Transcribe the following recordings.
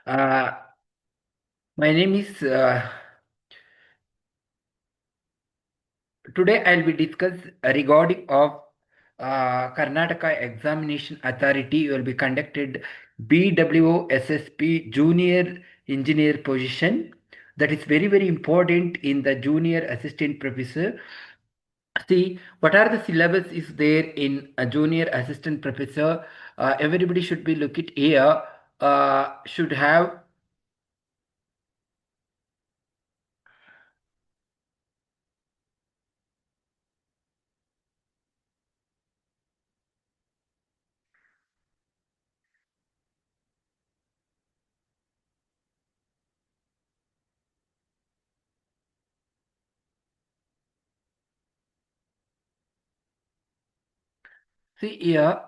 Uh, my name is today I'll be discuss regarding of Karnataka Examination Authority will be conducted Bwssb Junior Engineer position. That is very important in the junior assistant professor. See what are the syllabus is there in a junior assistant professor. Everybody should be look at here. Should have. See here.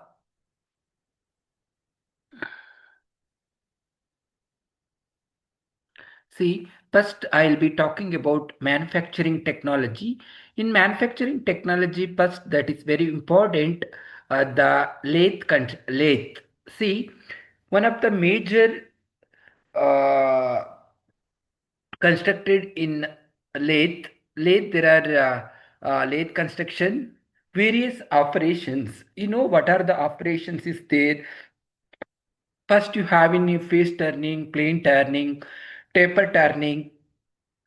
See, first I'll be talking about manufacturing technology. In manufacturing technology, first that is very important, the lathe. See, one of the major uh, constructed in lathe there are lathe construction, various operations. You know what are the operations is there? First, you have in your face turning, plane turning, taper turning,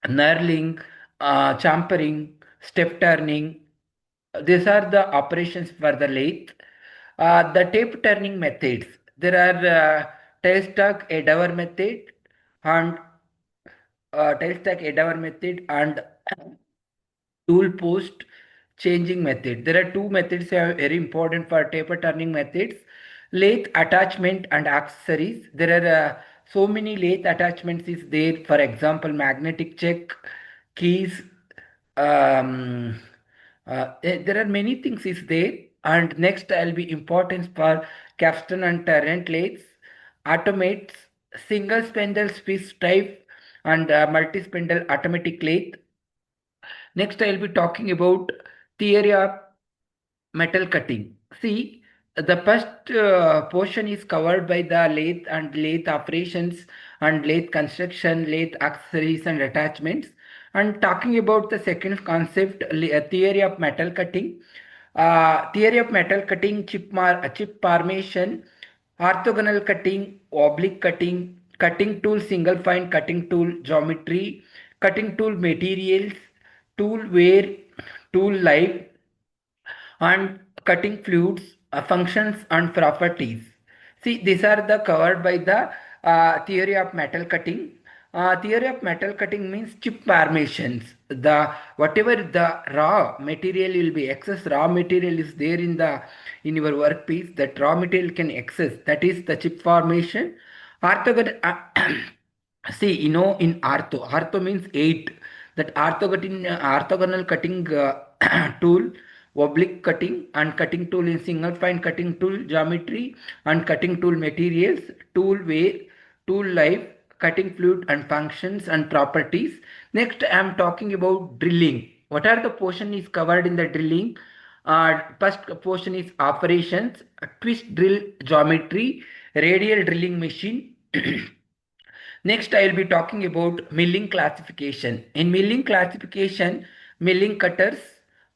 knurling, champering, step turning. These are the operations for the lathe. The tape turning methods. There are tail stack Edover method and tail stack Edover method and tool post changing method. There are two methods very important for taper turning methods. Lathe attachment and accessories. There are so many lathe attachments is there. For example, magnetic check, keys. Um, there are many things is there. And next I'll be importance for capstan and turret lathes, automates, single spindle Swiss type and multi-spindle automatic lathe. Next, I'll be talking about theory of metal cutting. See, the first portion is covered by the lathe and lathe operations and lathe construction, lathe accessories and attachments. And talking about the second concept, theory of metal cutting. Theory of metal cutting, chip formation, orthogonal cutting, oblique cutting, cutting tool, single fine cutting tool, geometry, cutting tool materials, tool wear, tool life, and cutting fluids, functions and properties. See, these are the covered by the theory of metal cutting. Theory of metal cutting means chip formations. The whatever the raw material will be excess raw material is there in your workpiece. That raw material can excess. That is the chip formation. Orthogonal. See, in ortho means eight. That orthogonal cutting tool, oblique cutting, and cutting tool in single fine cutting tool geometry, and cutting tool materials, tool wear, tool life, cutting fluid and functions and properties. Next, I am talking about drilling. What are the portion is covered in the drilling? First portion is operations, twist drill geometry, radial drilling machine. Next, I will be talking about milling classification. In milling classification, milling cutters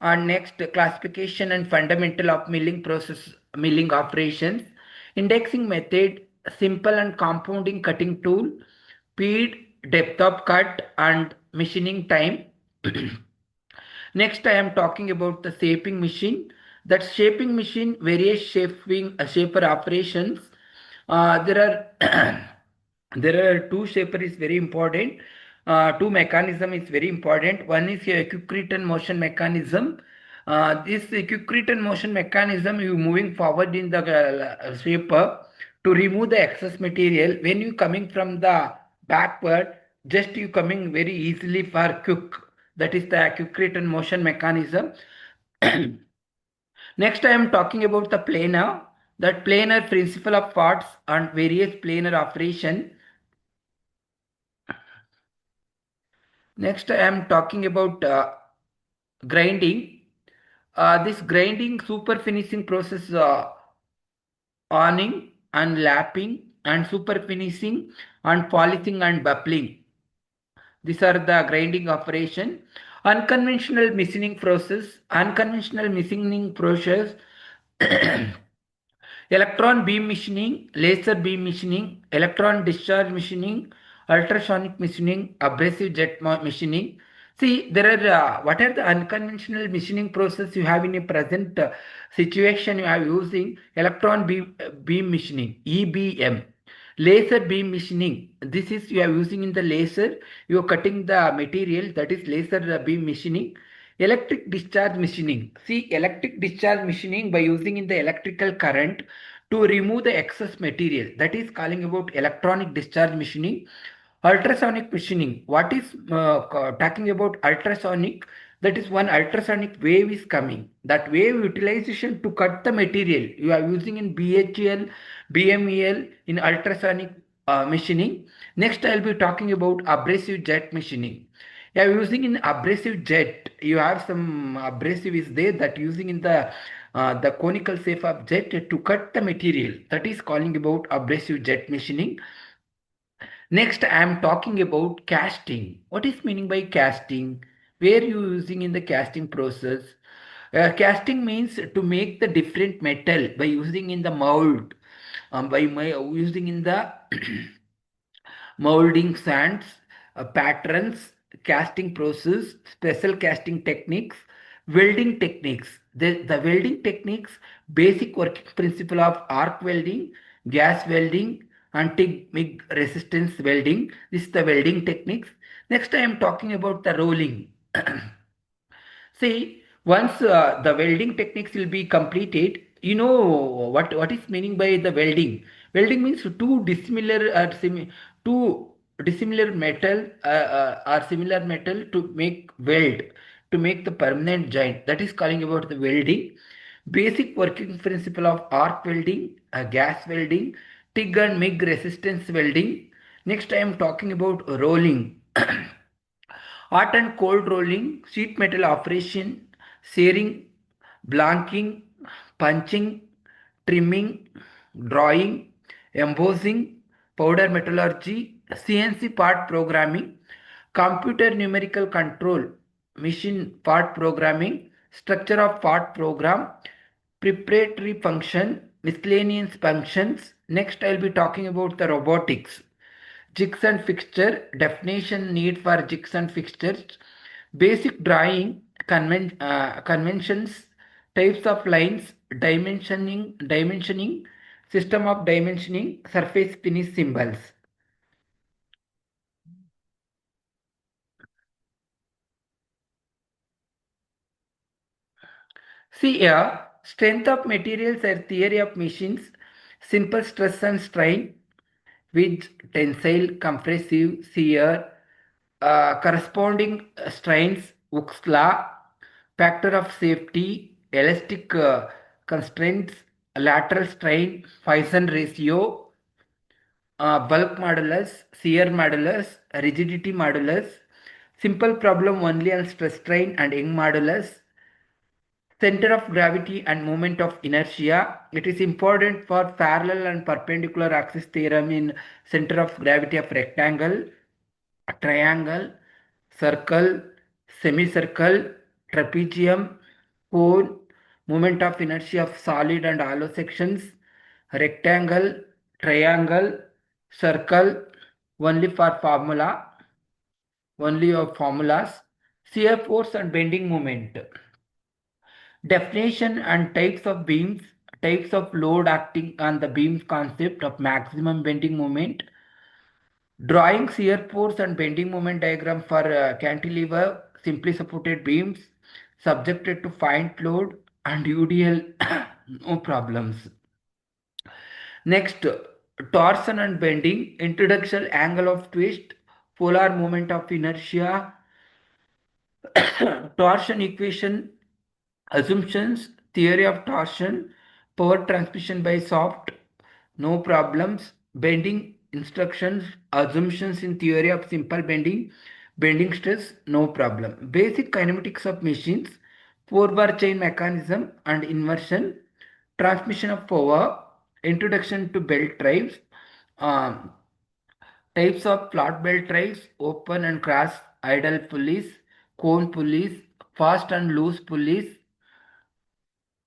are next classification and fundamental of milling process, milling operations, indexing method, simple and compounding cutting tool, speed, depth of cut, and machining time. Next, I am talking about the shaping machine. That shaping machine, various shaper operations. There are there are two shaper is very important. Two mechanism is very important. One is a quick return motion mechanism. This quick return motion mechanism, you moving forward in the shaper to remove the excess material. When you coming from the backward, just you coming very easily for quick. That is the quick return motion mechanism. Next, I am talking about the planar. That planar principle of parts and various planar operation. Next, I am talking about grinding. This grinding super finishing process, awning and lapping and super finishing and polishing and bubbling. These are the grinding operation. Unconventional machining process. Unconventional machining process. Electron beam machining, laser beam machining, electron discharge machining, ultrasonic machining, abrasive jet machining. See, there are what are the unconventional machining process you have in a present situation? You are using electron beam machining, EBM. Laser beam machining. This is you are using in the laser. You are cutting the material, that is laser beam machining. Electric discharge machining. See, electric discharge machining by using in the electrical current to remove the excess material. That is calling about electronic discharge machining. Ultrasonic machining. What is talking about ultrasonic? That is one ultrasonic wave is coming. That wave utilization to cut the material. You are using in BHEL, BMEL in ultrasonic machining. Next, I will be talking about abrasive jet machining. Yeah, using in abrasive jet, you have some abrasive is there that using in the conical shape of jet to cut the material. That is calling about abrasive jet machining. Next, I am talking about casting. What is meaning by casting? Where you using in the casting process? Casting means to make the different metal by using in the mold, using in the molding sands, patterns, casting process, special casting techniques, welding techniques. The welding techniques, basic working principle of arc welding, gas welding, and TIG resistance welding. This is the welding techniques. Next, I am talking about the rolling. See, once the welding techniques will be completed, you know what is meaning by the welding. Welding means two dissimilar metal or similar metal to make weld, to make the permanent joint. That is calling about the welding. Basic working principle of arc welding, gas welding, TIG and MIG resistance welding. Next, I am talking about rolling. Hot and cold rolling, sheet metal operation, searing, blanking, punching, trimming, drawing, embossing, powder metallurgy, CNC part programming, computer numerical control, machine part programming, structure of part program, preparatory function, miscellaneous functions. Next, I'll be talking about the robotics. Jigs and fixture, definition need for jigs and fixtures, basic drawing, conventions, types of lines, dimensioning, system of dimensioning, surface finish symbols. See here, strength of materials are theory of machines, simple stress and strain, with tensile, compressive, shear, corresponding strains, Hooke's law, factor of safety, elastic constraints, lateral strain, Poisson ratio, bulk modulus, shear modulus, rigidity modulus, simple problem only on stress strain and Young modulus, center of gravity and moment of inertia. It is important for parallel and perpendicular axis theorem in center of gravity of rectangle, triangle, circle, semicircle, trapezium, cone, moment of inertia of solid and hollow sections, rectangle, triangle, circle, only for formula, only of formulas, shear force and bending moment. Definition and types of beams, types of load acting on the beams concept of maximum bending moment, drawing shear force and bending moment diagram for cantilever, simply supported beams, subjected to faint load and UDL, no problems. Next, torsion and bending, introduction angle of twist, polar moment of inertia, torsion equation, assumptions, theory of torsion, power transmission by soft, no problems, bending instructions, assumptions in theory of simple bending, bending stress, no problem. Basic kinematics of machines, four-bar chain mechanism and inversion, transmission of power, introduction to belt drives, Um, Types of flat belt drives: open and cross idle pulleys, cone pulleys, fast and loose pulleys.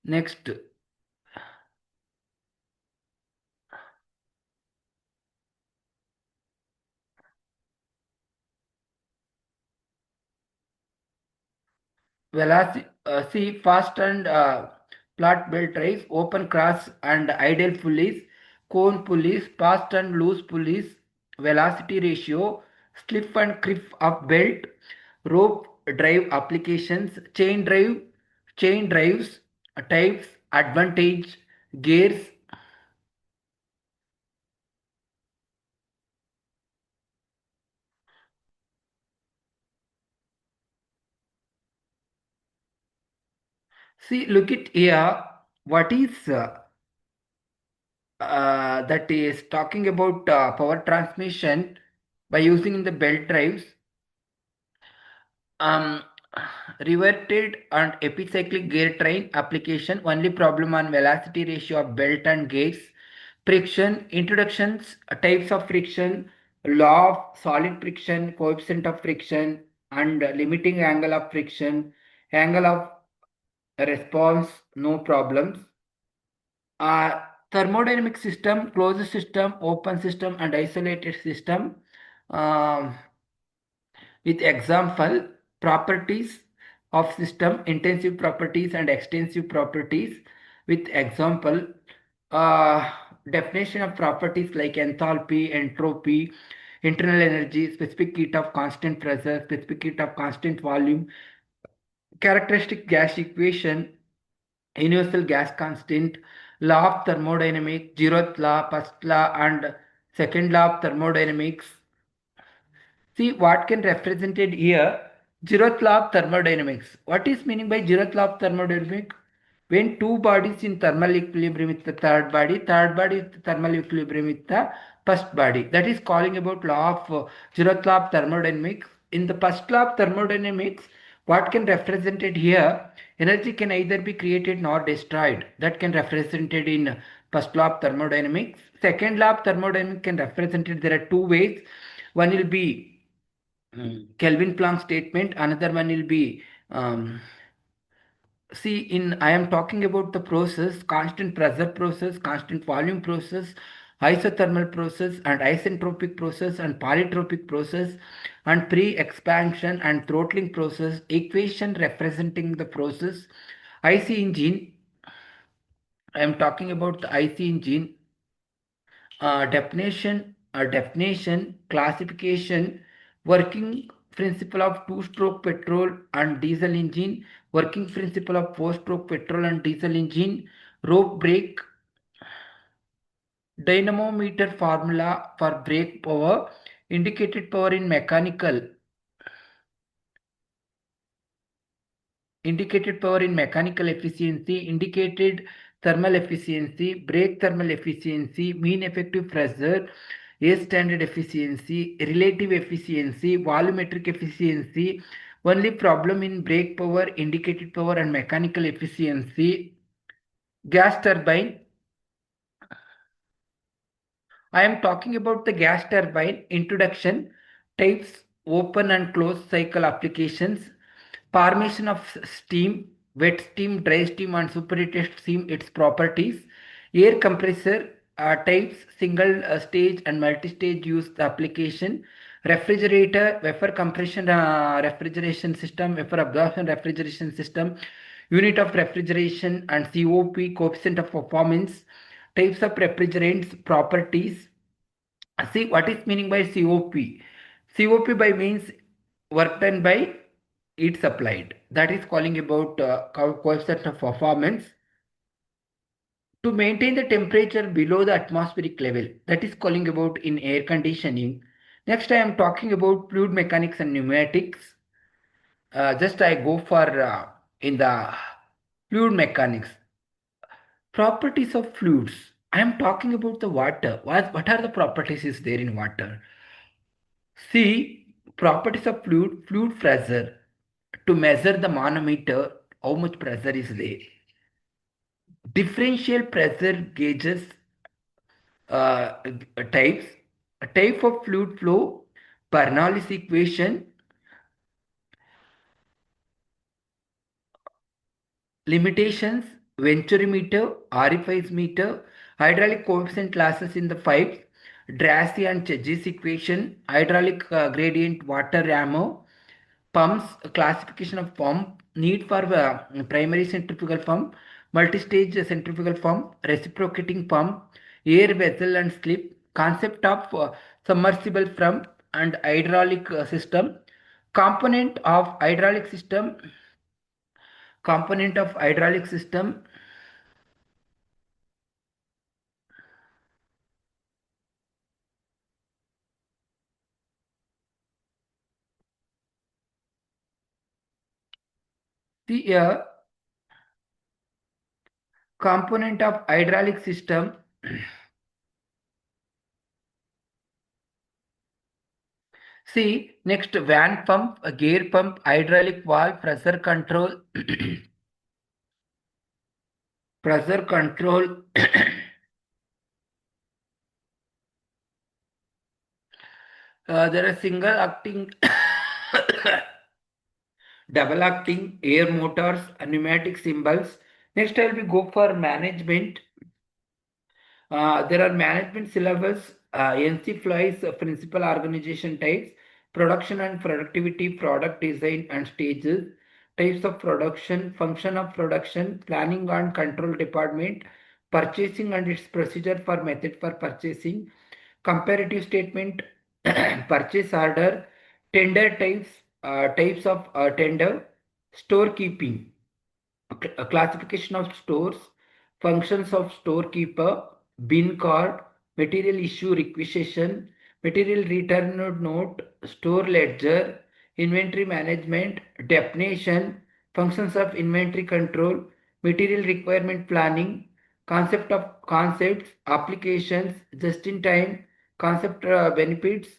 Next, velocity, see fast and flat belt drives, open cross and idle pulleys, cone pulleys, fast and loose pulleys, velocity ratio, slip and creep of belt, rope drive applications, chain drives, types, advantage, gears. See, look it here. What is that is talking about power transmission by using the belt drives, um, reverted and epicyclic gear train application. Only problem on velocity ratio of belt and gears. Friction introductions, types of friction, law of solid friction, coefficient of friction, and limiting angle of friction, angle of response, no problems. uh, Thermodynamic system, closed system, open system, and isolated system. Um, with example, properties of system, intensive properties and extensive properties. With example, uh, definition of properties like enthalpy, entropy, internal energy, specific heat of constant pressure, specific heat of constant volume, characteristic gas equation, universal gas constant, law of thermodynamics, zeroth law, first law, and second law of thermodynamics. See what can represented here. Zeroth law of thermodynamics. What is meaning by zeroth law of thermodynamics? When two bodies in thermal equilibrium with the third body is thermal equilibrium with the first body. That is calling about law of zeroth law of thermodynamics. In the first law of thermodynamics, what can represented here? Energy can either be created nor destroyed. That can represented in first law of thermodynamics. Second law of thermodynamics can represented. There are two ways. One will be Kelvin Planck statement. Another one will be see in I am talking about the process: constant pressure process, constant volume process, isothermal process, and isentropic process, and polytropic process, and pre-expansion and throttling process. Equation representing the process. IC engine. I am talking about the IC engine. Definition, classification, working principle of two-stroke petrol and diesel engine, working principle of four-stroke petrol and diesel engine, rope brake, dynamometer formula for brake power, indicated power in mechanical, indicated power in mechanical efficiency, indicated thermal efficiency, brake thermal efficiency, mean effective pressure, A standard efficiency, relative efficiency, volumetric efficiency. Only problem in brake power, indicated power, and mechanical efficiency. Gas turbine. I am talking about the gas turbine. Introduction, types, open and closed cycle applications, formation of steam, wet steam, dry steam, and superheated steam, its properties, air compressor, types, single stage and multi-stage use application, refrigerator, vapor compression refrigeration system, vapor absorption refrigeration system, unit of refrigeration, and COP, coefficient of performance, types of refrigerants, properties. See what is meaning by COP. COP by means work done by heat supplied. That is calling about coefficient of performance to maintain the temperature below the atmospheric level. That is calling about in air conditioning. Next I am talking about fluid mechanics and pneumatics. Just I go for in the fluid mechanics. Properties of fluids. I am talking about the water. What are the properties is there in water? See, properties of fluid pressure. To measure the manometer, how much pressure is there. Differential pressure gauges uh, types. A type of fluid flow, Bernoulli's equation, limitations, venturimeter, RFIs meter, hydraulic coefficient classes in the pipes, Drassi and Chedis equation, hydraulic gradient water rammer, pumps, classification of pump, need for primary centrifugal pump, multi-stage centrifugal pump, reciprocating pump, air vessel and slip, concept of submersible pump and hydraulic system, component of hydraulic system, component of hydraulic system. See here, component of hydraulic system. See, next van pump, gear pump, hydraulic valve, pressure control, pressure control. There are single acting, double acting, air motors, pneumatic cymbals. Next, I will go for management. There are management syllabus, NC flies, principal organization types, production and productivity, product design and stages, types of production, function of production, planning and control department, purchasing and its procedure for method for purchasing, comparative statement, purchase order, tender types, types of tender, storekeeping, classification of stores, functions of storekeeper, bin card, material issue requisition, material return note, store ledger, inventory management, definition, functions of inventory control, material requirement planning, concept of concepts, applications, just in time, concept benefits,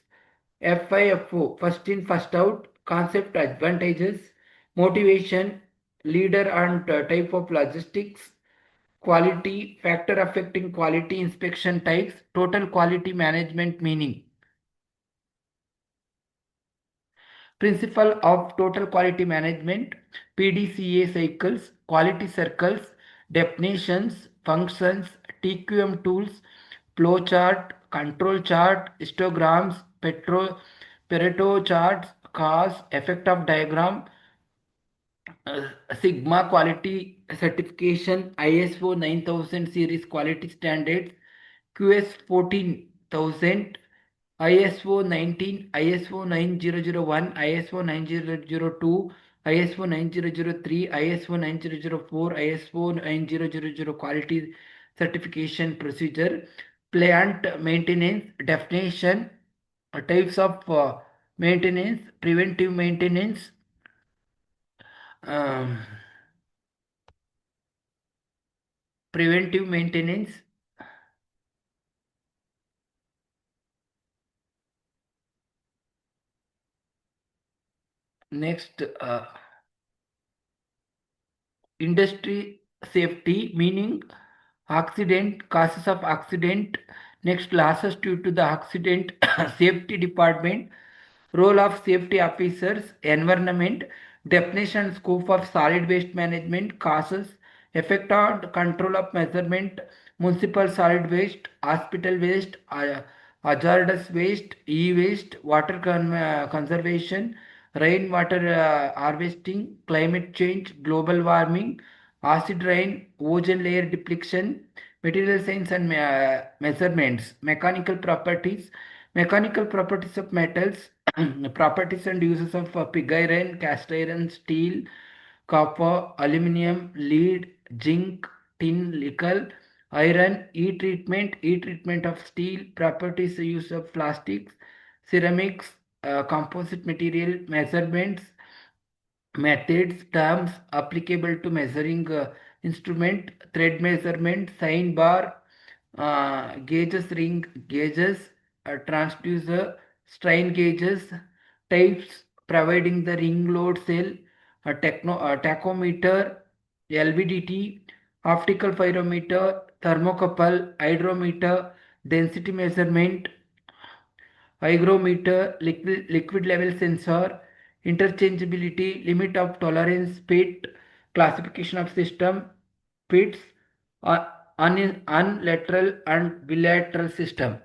FIFO, first in, first out, concept advantages, motivation, leader and type of logistics, quality, factor affecting quality inspection types, total quality management meaning. Principle of total quality management, PDCA cycles, quality circles, definitions, functions, TQM tools, flow chart, control chart, histograms, Pareto charts, cause, effect of diagram, uh, Sigma quality certification, ISO 9000 series quality standards, QS 14000, ISO 19, ISO 9001, ISO 9002, ISO 9003, ISO 9004, ISO 9000 quality certification procedure, plant maintenance definition, types of maintenance, preventive maintenance, um, preventive maintenance. Next, industry safety, meaning accident, causes of accident. Next, losses due to the accident, safety department, role of safety officers, environment, definition and scope of solid waste management, causes, effect on control of measurement, municipal solid waste, hospital waste, hazardous waste, e-waste, water conservation, rainwater harvesting, climate change, global warming, acid rain, ozone layer depletion, material science and measurements, mechanical properties of metals, properties and uses of pig iron, cast iron, steel, copper, aluminum, lead, zinc, tin, nickel, iron, e-treatment of steel, properties use of plastics, ceramics, composite material, measurements, methods, terms applicable to measuring instrument, thread measurement, sign bar, gauges, ring gauges, transducer, strain gauges, types providing the ring load cell, tachometer, LVDT, optical pyrometer, thermocouple, hydrometer, density measurement, hygrometer, liquid level sensor, interchangeability, limit of tolerance, PIT, classification of system, PITs, unilateral and bilateral system.